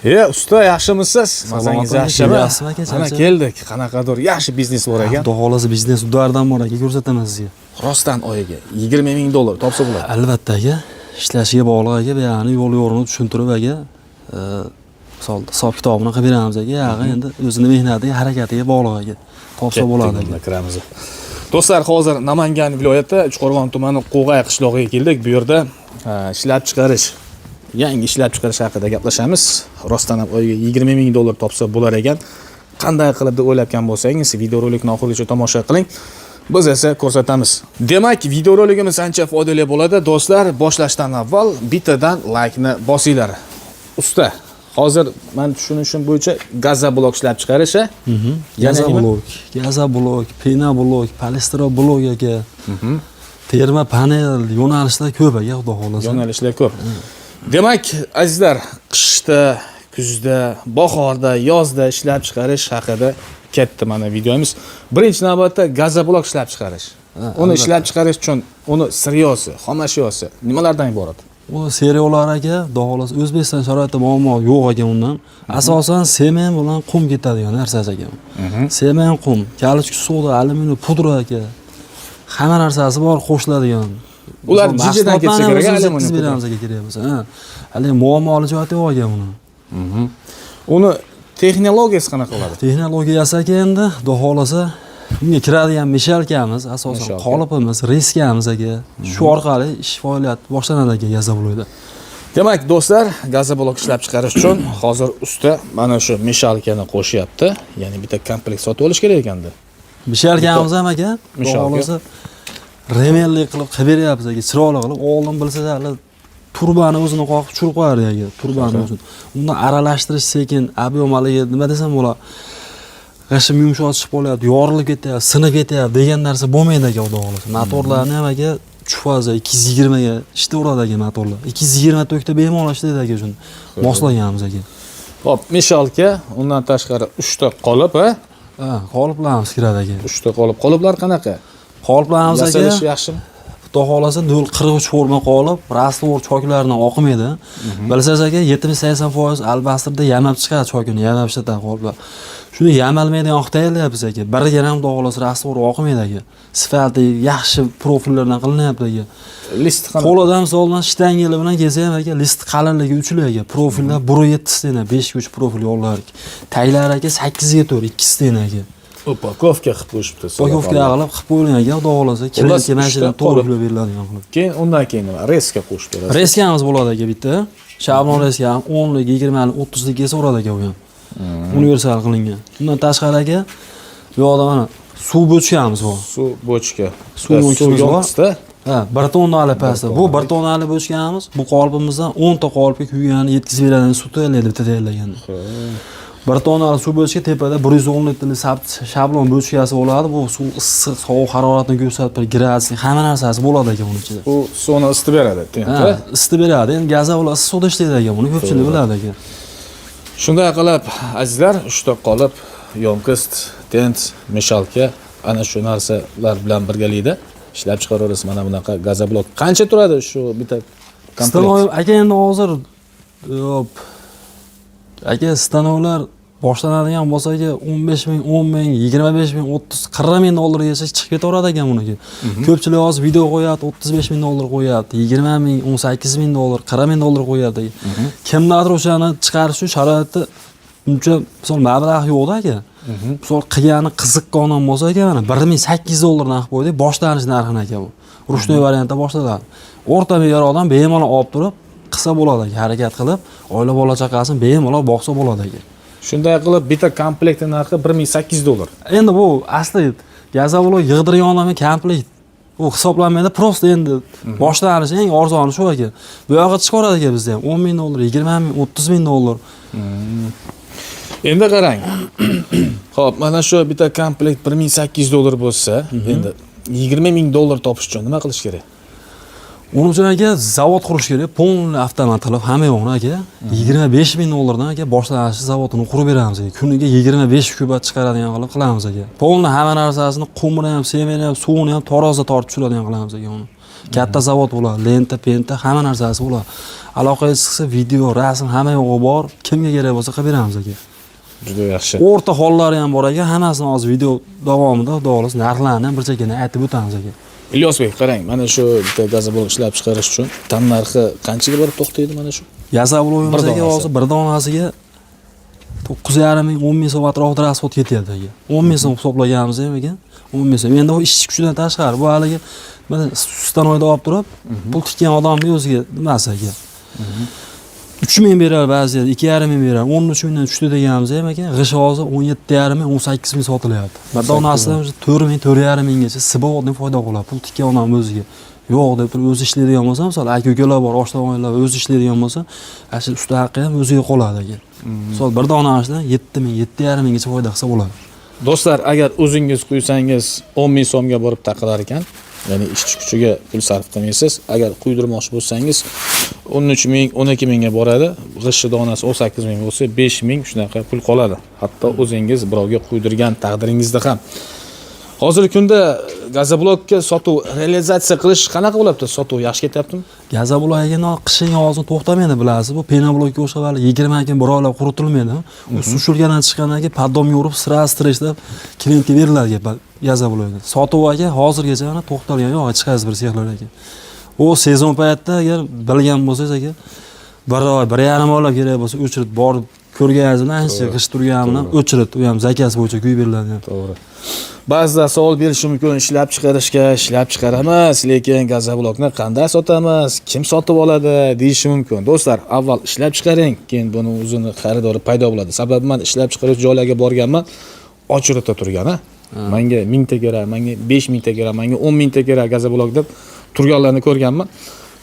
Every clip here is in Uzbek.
Usta, yaxshimisiz? Mazangiz yaxshimi? Mana keldik. Qanaqadir yaxshi biznes bor ekan. Xudo xolasa biznes udardan bor aka, ko'rsataman sizga. Rostdan oyiga $20,000 topsa bo'ladi. Albatta aka, ishlashiga bog'liq aka, ya'ni yo'l yo'rini tushuntirib aka, misolda hisob kitobini qilib beramiz aka. Ya'ni endi o'zining mehnatiga, harakatiga bog'liq aka. Topsa bo'ladi aka. Kiramiz. Do'stlar, hozir Namangan viloyati Uchqo'rg'on tumani Qo'g'ay qishlog'iga keldik. Bu yerda ishlab chiqarish, yangi ishlab chiqarish haqida gaplashamiz. Rostdan ham oyiga $20,000 topsa bo'lar ekan. Qanday qilib deb o'ylayotgan bo'lsangiz, videorolikni oxirigacha tomosha qiling. Biz esa ko'rsatamiz. Demak, videorolikimiz ancha foydali bo'ladi. Do'stlar, boshlashdan avval bittadan like-ni bosinglar. Usta, hozir men tushunishim bo'yicha gazoblok ishlab chiqarish, gazoblok, penoblok, polistiroblok aka. Terma panel yo'nalishlar ko'p aka, xudo xolasa. Yo'nalishlar ko'p. Demak, azizlar, qishda, kuzda, bahorda, yozda ishlab chiqarish haqida ketdi mana videomiz. Birinchi navbatda gazoblok ishlab chiqarish. Uni ishlab chiqarish uchun uni siryosi, xomashyosi nimalardan iborat? U seriyalar aka, xudo xolasa O'zbekiston sharoitida muammo yo'q ekan undan. Asosan semen bilan qum ketadigan narsasi ekan. Semen, qum, kalicki soda, alyuminiy pudra aka. Hamma narsasi bor qo'shiladigan. Ular jijidan ketsa kerak, alyuminiy beramiz aka kerak bo'lsa. Hali muammoli joyi yo'q ekan uni. Uni texnologiyasi qanaqa bo'ladi? Texnologiyasi aka endi, xudo xolasa unga kiradigan mishalkamiz, asosan qolipimiz, reskamiz aka. Shu orqali ish faoliyati boshlanadi aka gazoblokda. Demak, do'stlar, gazoblok ishlab chiqarish uchun hozir usta mana shu mishalkani qo'shyapti. Ya'ni bitta komplekt sotib olish kerak ekanda. Mishalkamiz ham aka, xudo xolasa remellik qilib beryapmiz aka, chiroyli qilib. Oldin bilsanglar, turbani o'zini qoqib tushirib qo'yardi aka, turbani o'zini. Undan aralashtirish sekin, ob'yomligi nima desam bo'lar. G'ashim yumshoq chiqib qolyapti, yorilib ketyapti, sinib ketyapti degan narsa bo'lmaydi aka, xudo xolasa. Motorlarni ham aka 3 faza 220 ga ishlayveradi aka motorlar. 220 tokda bemalol ishlaydi aka shuni. Moslaganmiz aka. Xo'p, mishalka, undan tashqari 3 ta qolip, qoliplarimiz kiradi aka. 3 ta qolip. Qoliplar qanaqa? Qoliplarimiz aka yasalishi yaxshimi? Xudo xolasa 0.43 forma qolib, rastvor choklardan oqmaydi. Bilsangiz aka 70-80% albastirda yamab chiqadi chokini, yamab ishlatadi qoliplar. Shuni yamalmaydigan oqtayapmiz aka. Biriga ham xudo xolasa rastvor oqmaydi aka. Sifati yaxshi profillardan qilinyapti aka. List qanaqa? Qo'lidan misoldan shtangeli bilan kelsa ham aka, list qalinligi 3 aka. Profillar 1.7 tena, 5 uch profil yo'llar. Taglar aka 8 ga 4, 2 tena aka. Upakovka qilib qo'yishibdi. Upakovka qilib qo'yilgan aka, xudo xolasa klientga mashinadan to'g'ri pul beriladigan qilib. Keyin undan keyin nima? Reska qo'shib berasiz. Reskamiz bo'ladi aka bitta. Shablon reska 10 lik, 20 lik, 30 lik so'radi aka u ham. Universal qilingan. Undan tashqari aka bu yoqda mana suv bochkamiz bor. Suv bochka. Suv yo'qda. Ha, 1 tonnali pasta. Bu 1 tonnali bochkamiz. Bu qolipimizdan 10 ta qolipga kuygani yetkazib beradigan suv tayyorlaydi bitta tayyorlaganda. 1 tonnali suv bochka tepada 110 litrli shablon bochkasi bo'ladi. Bu suv issiq, sovuq haroratni ko'rsatib, gradusni hamma narsasi bo'ladi aka buning ichida. Bu suvni isitib beradi, to'g'ri? Isitib beradi. Endi gazoblok issiq suvda ishlaydi aka, buni ko'pchilik biladi aka. Shunday qilib, azizlar, 3 ta qolip, yomkist, tent, mishalka, ana shu narsalar bilan birgalikda ishlab chiqaramiz mana bunaqa gazoblok. Qancha turadi shu bitta komplekt? Aka endi hozir aka stanovlar boshlanadigan bo'lsa aka 15,000, 10,000, 25,000, 30, 40,000 dollargacha chiqib ketaveradi ekan buniki. Ko'pchilik hozir video qo'yadi, 35,000 dollar qo'yadi, 20,000, 18,000 dollar, 40,000 dollar qo'yadi. Kimlardir o'shani chiqarish uchun sharoitda uncha misol mablag' yo'q aka. Misol qilgani qiziqqanim bo'lsa aka mana 1800 dollar narx qo'ydi, boshlanish narxini aka bu. Rushnoy variantda boshlanadi. O'rta me'yor odam bemalol olib turib qilsa bo'ladi aka, harakat qilib, oila bola chaqasini bemalol boqsa bo'ladi aka. Shunday qilib bitta komplektning narxi 1800 dollar. Endi bu asli gazoblok yig'dirgan odamga komplekt u hisoblanmaydi, prosta endi boshlanish eng arzoni shu aka. Bu yoqqa chiqaradi aka bizda ham 10,000 dollar, 20,000, 30,000 dollar. Endi qarang. Xo'p, mana shu bitta komplekt 1800 dollar bo'lsa, endi 20,000 dollar topish uchun nima qilish kerak? Uning uchun aka zavod qurish kerak, polni avtomat qilib hamma yo'qni aka 25,000 dollardan aka boshlanish zavodini qurib beramiz aka. Kuniga 25 kubat chiqaradigan qilib qilamiz aka. Polni hamma narsasini qumini ham, semeni ham, suvini ham tarozda tortib tushiradigan qilamiz aka uni. Katta zavod bo'ladi, lenta, penta, hamma narsasi bo'ladi. Aloqaga chiqsa, video, rasm hamma yo'g'i bor. Kimga kerak bo'lsa qilib beramiz aka. Juda yaxshi. O'rta hollari ham bor ekan, hammasini hozir video davomida xudo xohlasa narxlarni ham bir chekana aytib o'tamiz aka. Ilyosbek, qarang, mana shu bitta gazoblok ishlab chiqarish uchun tan narxi qanchaga borib to'xtaydi mana shu? Gazoblogimizga hozir bir donasiga 9,5 ming, 10 ming so'm atrofida rasxod ketyapti aka. 10 ming so'm hisoblaganimiz ham ekan. 10 ming so'm. Endi u ishchi kuchidan tashqari bu haligi mana stanoyda olib turib, pul tikkan odamning o'ziga nimasi aka. 3 ming berar ba'zida, 2,5 ming berar, 13 mingdan tushdi deganimiz ham ekan. G'ish hozir 17,5 ming, 18 ming sotilyapti. Bir donasidan 4 ming, 4,5 minggacha siboqdan foyda qiladi. Pul tikkan odam o'ziga. Yo'q deb turib o'zi ishlaydigan bo'lsa, misol aka-ukalar bor, oshtovoylar o'zi ishlaydigan bo'lsa, shu usta haqqi ham o'ziga qoladi aka. Misol bir donasidan 7 ming, 7,5 minggacha foyda qilsa bo'ladi. Do'stlar, agar o'zingiz quysangiz 10 ming so'mga borib taqilar ekan, ya'ni ishchi kuchiga pul sarf qilmaysiz. Agar quydirmoqchi bo'lsangiz 13 ming, 12 mingga boradi. G'ishi donasi 18 ming bo'lsa 5 ming shunaqa pul qoladi. Hatto o'zingiz birovga quydirgan taqdiringizda ham. Hozirgi kunda gazoblokka sotuv realizatsiya qilish qanaqa bo'lyapti? Sotuv yaxshi ketyaptimi? Gazoblok ekan, qishning hozir to'xtamaydi bilasiz. Bu penoblokka o'xshab hali 20 kun bir oylab quritilmaydi. U sushilgandan chiqqandan keyin poddom yorib, sirashtirib klientga beriladi gazoblokni. Sotuv aka hozirgacha mana to'xtalgan yo'q, chiqasiz bir sexlar aka. U sezon paytida agar bilgan bo'lsangiz aka, bir oy, 1,5 oylab kerak bo'lsa o'chirib borib ko'rganingizdan ancha g'ish turganini o'chirib, u ham zakasi bo'yicha quyib beriladi. To'g'ri. Ba'zida savol berishi mumkin, ishlab chiqaramiz, lekin gazoblokni qanday sotamiz, kim sotib oladi deyishi mumkin. Do'stlar, avval ishlab chiqaring, keyin buni o'zini xaridori paydo bo'ladi. Sababi men ishlab chiqarish joylarga borganman, ochiribda turgan, menga 1000 ta kerak, menga 5000 ta kerak, menga 10 ming ta kerak gazoblok deb turganlarni ko'rganman.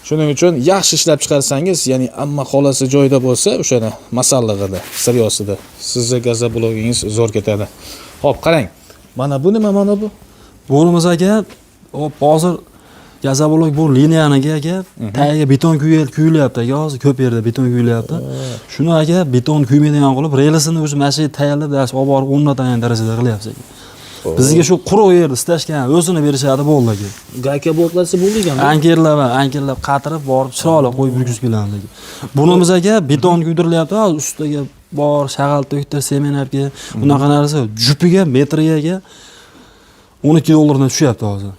Shuning uchun yaxshi ishlab chiqarsangiz, ya'ni hamma xolasi joyida bo'lsa, o'shani masallig'ida, siryosida sizning gazoblogingiz zo'r ketadi. Xo'p, qarang. Mana bu nima, mana bu? Bo'limiz aka, hozir gazoblok bu liniyaniga aka, tagiga beton kuyilyapti aka, hozir ko'p yerda beton kuyilyapti. Shuni aka beton kuymaydigan qilib, relsini o'zi mashina tayyorlab, olib borib o'rnatadigan darajada qilyapsiz aka. Bizga shu quruq yerni istashgan o'zini berishadi bo'ldi aka. Gayka bo'lsa bo'lgan. Ankerlab qatirib borib chiroyli qo'yib yurgizib kelamiz aka. Bunimiz aka beton kuydirilyapti, ustiga bor shag'al to'ktir, semenarga, unaqa narsa jupiga metriga 12 dollardan tushyapti hozir.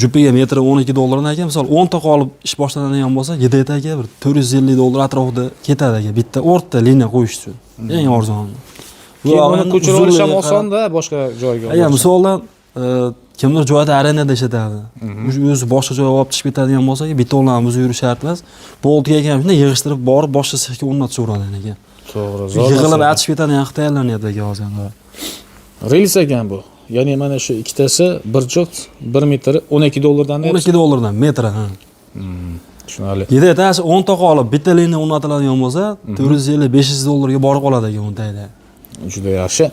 Jupiga metri 12 dollardan aka, misol 10 ta qolib ish boshlanadigan bo'lsa, yedetaga bir 450 dollar atrofida ketadi aka, bitta o'rta liniya qo'yish uchun. Eng arzon. Buni ko'chirib olish ham osonda, boshqa joyga. Agar misoldan kimdir joyda arendada ishlatadi. O'zi boshqa joyga olib chiqib ketadigan bo'lsa, betonlarni o'zi yurish shart emas. Boltga ham shunday yig'ishtirib borib boshqa sexga o'rnatishveradi ekan. To'g'ri, zo'r. Yig'ilib achib ketadigan tayyorlanyapti aka hozir. Rels ekan bu. Ya'ni mana shu ikkitasi bir juft 1 metri 12 dollardan. 12 dollardan metri, ha. Tushunarli. Yedetasi 10 ta qolib bitta liniya o'rnatiladigan bo'lsa, 450-500 dollarga borib qoladi ekan undayda. Juda yaxshi.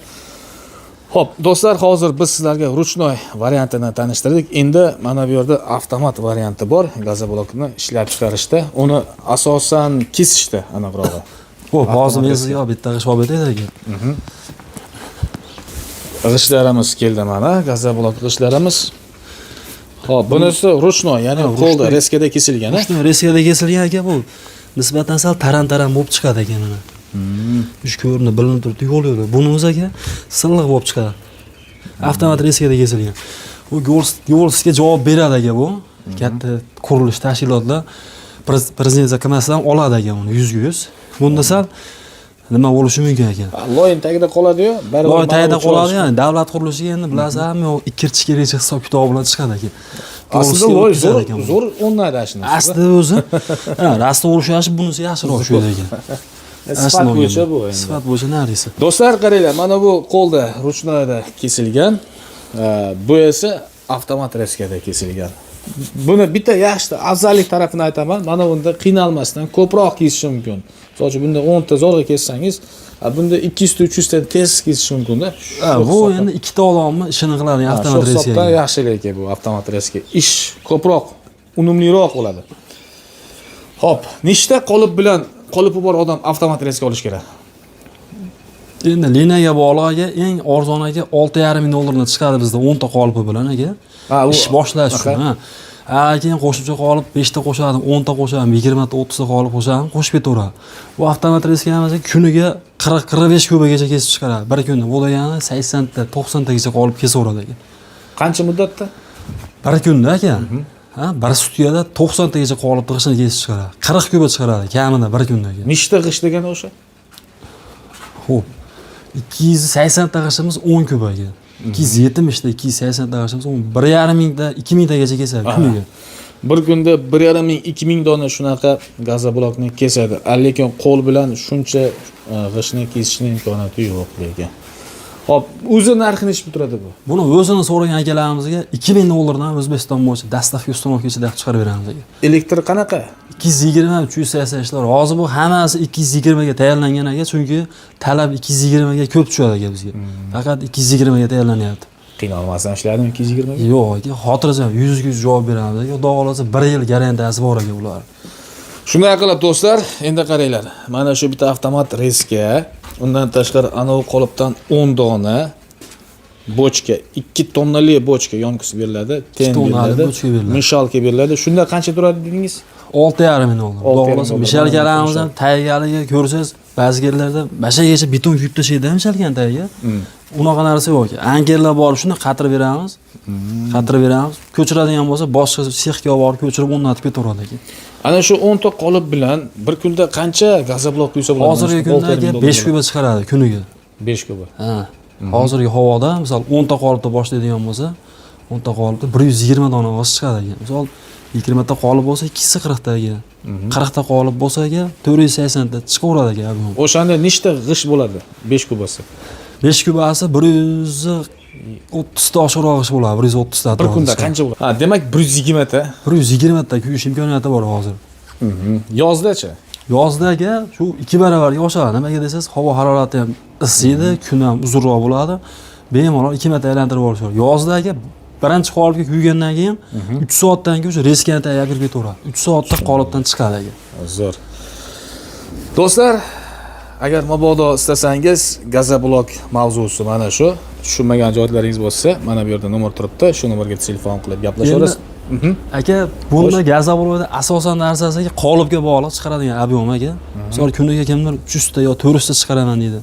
Xo'p, do'stlar, hozir biz sizlarga ruchnoy variantini tanishtirdik. Endi mana bu yerda avtomat varianti bor, gazoblokni ishlab chiqarishda. Uni asosan kesishda aniqrog'i. Xo'p, hozir men sizga bitta g'ish olib o'tay aka. G'ishlarimiz keldi mana, gazoblok g'ishlarimiz. Xo'p, bunisi ruchnoy, ya'ni qo'lda reskada kesilgan, Ruchnoy reskada kesilgan aka bu. Nisbatan sal taran-taran bo'lib chiqadi ekan mana. Ish ko'rinib bilinib turibdi, yo'l yo'l. Bunimiz aka silliq bo'lib chiqadi. Avtomat reskada kesilgan. Bu yo'lsizga javob beradi aka bu. Katta qurilish tashkilotlar prezident zakamasidan oladi aka uni 100%. Bunda sal nima bo'lishi mumkin ekan? Loyin tagida qoladi-yu, loyin tagida qoladi, ya'ni davlat qurilishiga endi bilasiz, hamma ikirchi kerakchi hisob kitob bilan chiqadi aka. Aslida loy zo'r o'rnadi ashuni. Aslida o'zi, rasta urishash bunisi yaxshiroq shu ekan. Sifat bo'yicha bu endi. Sifat bo'yicha narisi. Do'stlar, qaranglar, mana bu qo'lda ruchnoyda kesilgan, bu esa avtomat reskada kesilgan. Buni bitta yaxshi afzallik tarafini aytaman. Mana bunda qiynalmasdan ko'proq kesish mumkin. Masalan, bunda 10 ta zo'rg'a kessangiz, bunda 200 ta 300 ta tez kesish mumkin-da. Bu endi ikkita odamni ishini qiladi avtomat reska. Yaxshilik bu avtomat reska. Ish ko'proq unumliroq bo'ladi. Xo'p, nechta qolipi bor odam avtomat reska olish kerak? Endi liniyaga bog'liq eng arzon aka 6,5 ming dollardan chiqadi bizda 10 ta qolipi bilan aka. Ish boshlash uchun, ha. Keyin qo'shimcha qolib 5 ta qo'shadim, 10 ta qo'shadim, 20 ta, 30 ta qolib qo'shadim, qo'shib ketaveradi. Bu avtomat reskamasi kuniga 40-45 kubagacha kesib chiqaradi. Bir kunda bo'lgani 80 ta, 90 tagacha qolib kesaveradi ekan. Qancha muddatda? Bir kunda aka. Bir sutkada 90 tagacha qolib g'ishtni kesib chiqaradi. 40 kuba chiqaradi kamida bir kunda ekan. Nechta g'isht degani o'sha? Xo'p. 280 ta g'ishtimiz 10 kuba ekan. 270 ta 280 ta g'ishtimiz 1,5 mingta 2000 tagacha kesadi kuniga. Bir kunda 1,5 ming 2000 dona shunaqa gazoblokni kesadi. Lekin qo'l bilan shuncha g'ishtni kesishning imkoniyati yo'q lekin. Hop, o'zi narxi nechta turadi bu? Buni o'zini so'ragan akalarimizga 2000 dollardan O'zbekiston bo'yicha dastavka uстановкаcha deb chiqarib beramiz aka. Elektr qanaqa? 220 380 ishlar. Hozir bu hammasi 220 ga tayyorlangan aka, chunki talab 220 ga ko'p tushadi aka bizga. Faqat 220 ga tayyorlanyapti. Qiynalmasdan ishladimi 220 ga? Yo'q aka, xotirjam 100% javob beramiz aka. Xudo xolasa 1 yil garantiyasi bor aka ular. Shunday qilib do'stlar, endi qaranglar. Mana shu bitta avtomat reska, undan tashqari anovi qolipdan 10 dona bochka, 2 tonnali bochka yonkisi beriladi, ten beriladi, mishalka beriladi. Shunda qancha turadi dedingiz? 6,5 ming dollar. Xudo xolasa mishalkalarimiz ham tayyorgarligi ko'rsangiz, ba'zi yerlarda bashagacha beton kuyib tashlaydi mishalkani tagiga. Unaqa narsa yo'q. Ankerlar borib shuni qatirib beramiz. Qatirib beramiz. Ko'chiradigan bo'lsa, boshqa sexga olib borib ko'chirib o'rnatib ketaveradi ekan. Ana shu 10 ta qolip bilan bir kunda qancha gazoblok quysa bo'ladi? Hozirgi kunda 5 kuba chiqaradi kuniga. 5 kuba. Ha. Hozirgi havoda, misol 10 ta qolipda boshlaydigan bo'lsa, 10 ta qolipda 120 dona g'oz chiqadi ekan. Misol 20 ta qolip bo'lsa 240 ta ekan. 40 ta qolip bo'lsa ekan 480 ta chiqaveradi ekan. O'shanda nechta g'isht bo'ladi? 5 kubasi. 5 kubasi 130 ta oshiqroq ish bo'ladi, 130 ta. Bir kunda qancha bo'ladi? Ha, demak 120 ta. 120 ta kuyish imkoniyati bor hozir. Yozda-chi? Yozdaga shu 2 baravarga oshadi. Nimaga desangiz, havo harorati ham isiydi, kun ham uzunroq bo'ladi. Bemalol 2 marta aylantirib olishadi. Yozdaga birinchi qolipga kuygandan keyin 3 soatdan keyin o'sha reskani tayyorlab ketaveradi. 3 soatda qolipdan chiqadi ekan. Zo'r. Do'stlar, agar mabodo istasangiz gazoblok mavzusi mana shu. Tushunmagan joylaringiz bo'lsa, mana bu yerda nomer turibdi. Shu nomerga telefon qilib gaplashaverasiz. Aka, bunda gazoblokda asosan narsasi qolipga bog'liq chiqaradigan ob'em aka. Misol kuniga kimdir 300 ta yo 400 ta chiqaraman deydi.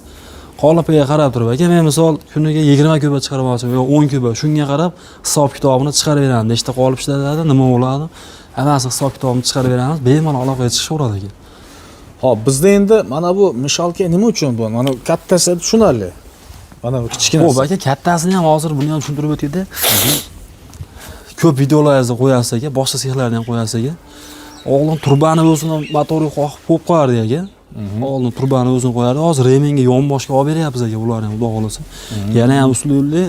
Qolipiga qarab turib aka, men misol kuniga 20 kuba chiqarib olsam yo 10 kuba, shunga qarab hisob kitobini chiqarib beramiz. Nechta qolip ishlatadi, nima bo'ladi? Hammasi hisob kitobini chiqarib beramiz. Bemalol aloqaga chiqaveradi ekan. Hop, bizda endi mana bu mishalka nima uchun bu? Mana kattasi tushunarli. Mana bu kichkinasi. Xo'p aka, kattasini ham hozir buni ham tushuntirib o'taydi. Ko'p videolaringizni qo'yasiz aka, boshqa sexlarni ham qo'yasiz aka. Oldin turbani o'zini motoriga qo'yib qo'yardi aka. Oldin turbani o'zini qo'yardi. Hozir remenga yonboshga olib beryapmiz aka, ularni ham xudo xolasa. Yana ham usulli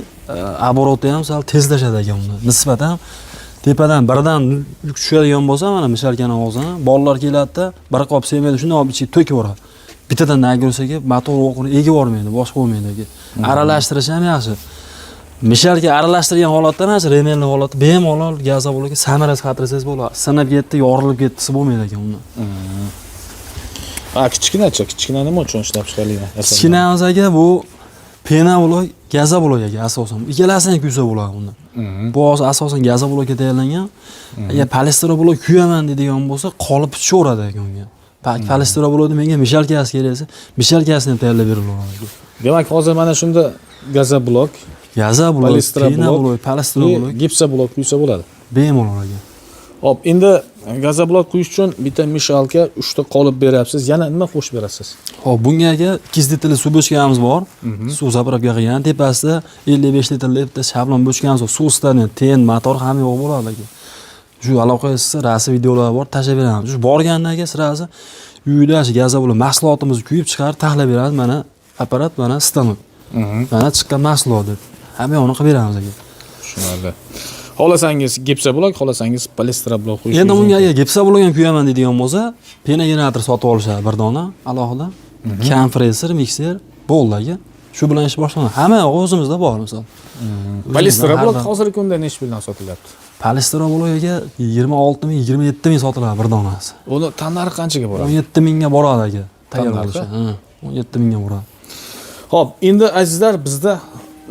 обороты ham sal tezlashadi aka unda. Nisbatan tepadan birdan yuk tushadigan bo'lsa, mana mishalkani og'zini bolalar keladi-da, bir qop semaydi, shuni olib ichiga to'kib yuboradi. Bittadan nagirsaga motor o'qini egib olmaydi, boshqa bo'lmaydi aka. Aralashtirish ham yaxshi. Mishalga aralashtirgan holatda emas, remenli holatda bemalol gazoblokga samarasi qatirsangiz bo'ladi. Sinib ketdi, yorilib ketdisi bo'lmaydi ekan undan. Kichkinacha, kichkina nima uchun ishlab chiqarilgan? Kichkinamiz aka bu penablok, gazoblok aka asosan. Ikkalasini kuysa bo'ladi unda. Bu hozir asosan gazoblokga tayyorlangan. Agar polistiroblok kuyaman deydigan bo'lsa, qolip tushaveradi ekan unga. Polistiroblokni menga mishalkasi keraksa, mishalkasini ham tayyorlab beriladi. Demak, hozir mana shunda gazoblok, polistiroblok, polistiroblok, gipsoblok quysa bo'ladi. Bemalol aka. Hop, endi gazoblok quyish uchun bitta mishalka 3 ta qolip beryapsiz. Yana nima qo'shib berasiz? Hop, bunga aka 2 litrli suv bochkamiz bor. Suv zapravka qilgan, tepasida 55 litrli bitta shablon bochkamiz bor. Suv stani, ten, motor hamma yo'q bo'ladi aka. Shu aloqasi rasm videolar bor, tashlab beramiz. Shu borgandan keyin sirasi uyda shu gazoblok mahsulotimizni kuyib chiqarib tahlab beramiz. Mana apparat, mana stanok. Mana chiqqan mahsulot deb. Hamma yo'qni qilib beramiz aka. Tushunarli. Xolasangiz gipsoblok, xolasangiz polistiroblok qo'yish. Endi bunga agar gipsoblok ham kuyaman deydigan bo'lsa, pena generator sotib olishadi bir dona alohida. Kompressor, mikser bo'ldi aka. Shu bilan ish boshlanadi. Hamma o'zimizda bor misol. Polistiroblok hozirgi kunda nech puldan sotilyapti? Polistiroblokga 26 ming, 27 ming sotiladi bir donasi. Uni tan narxi qanchaga boradi? 17 mingga boradi aka. Tayyorlanishi. 17 mingga boradi. Xo'p, endi azizlar, bizda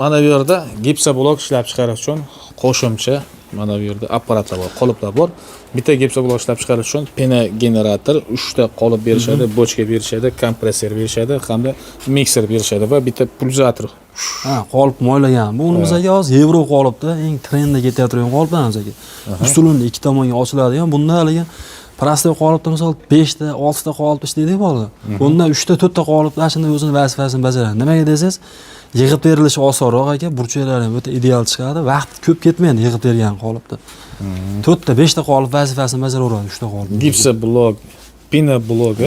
mana bu yerda gipsoblok ishlab chiqarish uchun qo'shimcha Mana bu yerda apparatlar bor, qoliplar bor. Bitta gipsa blok ishlab chiqarish uchun pena generator, 3 ta qolip berishadi, bochka berishadi, kompressor berishadi hamda mikser berishadi va bitta pulsator. Ha, qolip moylagan. Bu bizga hozir yevro qolipda eng trendda ketayotgan qoliplar bizga. Usulini ikki tomonga ochiladigan. Bunda haligi prostoy qolipda misol 5 ta, 6 ta qolip ishlaydi bo'ldi. Bunda 3 ta, 4 ta qoliplar shunday o'zini vazifasini bajaradi. Nimaga desangiz, yig'ib berilishi osonroq aka, burchaklari ham o'ta ideal chiqadi. Vaqt ko'p ketmaydi yig'ib bergan qolipda. 4 ta, 5 ta qolip vazifasini bajaraveradi 3 ta qolip. Gipsa blok, pena blok,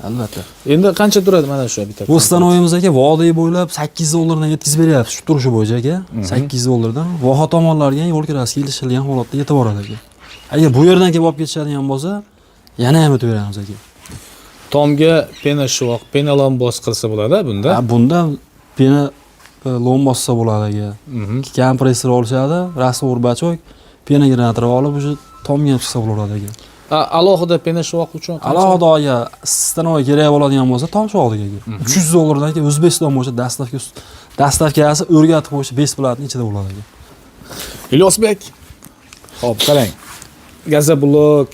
albatta. Endi qancha turadi mana shu bitta? Bu stanoyimiz aka vodiy bo'ylab 8 dollardan yetkazib beryapti shu turishi bo'yicha aka. 8 dollardan voha tomonlarga yo'l kirasi kelishilgan holatda yetib boradi aka. Agar bu yerdan kelib olib ketishadigan bo'lsa, yana ham o'tib beramiz aka. Tomga pena shoq, pena lombos qilsa bo'ladi bunda. Bunda pena lombossa bo'ladi aka. Kompressor olishadi, rasvor bachok, pena generatori olib o'sha tomga chiqsa bo'laveradi aka. Alohida pena shoq uchun alohida aka stanoy kerak bo'ladigan bo'lsa tom shoqlik aka. 300 dollardan aka O'zbekiston bo'yicha dastavkasi o'rgatib qo'yish besplatni ichida bo'ladi aka. Ilyosbek. Xo'p, qarang. Gaza blok,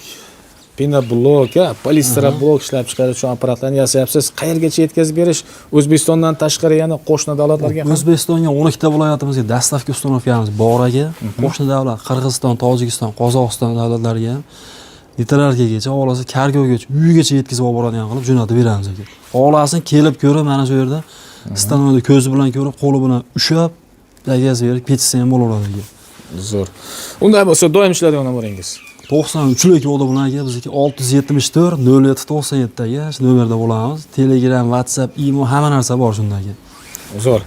pena blok, polistira blok ishlab chiqarish uchun apparatlarni yasayapsiz. Qayergacha yetkazib berish? O'zbekistondan tashqari yana qo'shni davlatlarga ham? O'zbekistonga 12 ta viloyatimizga dastavka ustanovkamiz bor aka. Qo'shni davlat Qirg'iziston, Tojikiston, Qozog'iston davlatlariga ham litrlargacha, olasi kargogacha, uyigacha yetkazib olib boradigan qilib jo'natib beramiz aka. Olasin kelib ko'rib, mana shu yerda stanoyda ko'zi bilan ko'rib, qo'li bilan ushab, yetkazib berib ketsa ham bo'laveradi aka. Zo'r. Unday bo'lsa, doim ishlaydigan nomeringiz. 93 ko'di bilan aka bizniki 674 0797 ga shu nomerda bo'lamiz. Telegram, WhatsApp, imo hamma narsa bor shunda aka. Zo'r.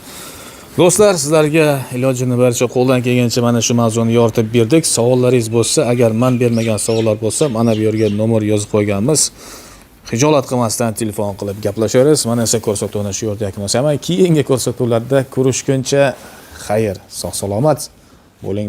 Do'stlar, sizlarga ilojini baricha qo'ldan kelgancha mana shu mavzuni yoritib berdik. Savollaringiz bo'lsa, agar men bermagan savollar bo'lsa, mana bu yerga nomer yozib qo'yganmiz. Xijolat qilmasdan telefon qilib gaplashaverasiz. Mana esa ko'rsatuvni shu yerda yakunlasaman. Keyingi ko'rsatuvlarda ko'rishguncha xayr, sog' salomat bo'ling.